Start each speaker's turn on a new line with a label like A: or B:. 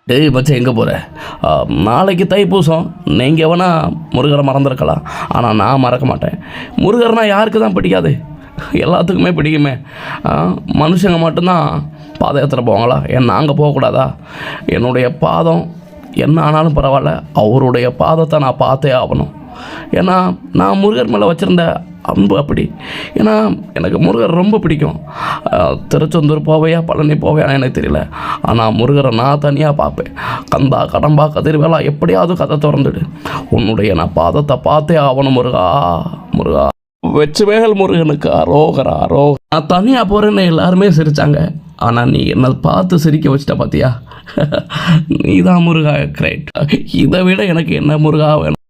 A: டேய் மச்சான் எங்கே போகிற? நாளைக்கு தைப்பூசம். நீங்கள் வேணா முருகரை மறந்துருக்கலாம், ஆனால் நான் மறக்க மாட்டேன். முருகர்னா யாருக்கு தான் பிடிக்காது? எல்லாத்துக்குமே பிடிக்குமே. மனுஷங்க மட்டும்தான் பாத யாத்திரை போவாங்களா? ஏன் நாங்கள் போகக்கூடாதா? என்னுடைய பாதம் என்ன ஆனாலும் பரவாயில்ல, அவருடைய பாதத்தை நான் பார்த்தே ஆகணும். ஏன்னா நான் முருகர் மேலே வச்சுருந்த அன்பு அப்படி. ஏன்னா எனக்கு முருகர் ரொம்ப பிடிக்கும். திருச்செந்தூர் போவையா பழனி போவையான்னு எனக்கு தெரியல, ஆனால் முருகரை நான் தனியாக பார்ப்பேன். கந்தா கடம்பா கதிர்வேலா எப்படியாவது கதை திறந்துடு, உன்னுடைய நான் பாதத்தை பார்த்தே ஆகணும் முருகா. முருகா வெச்சுவேல் முருகனுக்கு அரோகரா அரோக. நான் தனியாக போகிறேன்னு எல்லாருமே சிரித்தாங்க, ஆனால் நீ என்னை பார்த்து சிரிக்க வச்சிட்ட பார்த்தியா? நீ தான் முருகா கிரேட். இதை விட எனக்கு என்ன முருகா வேணும்?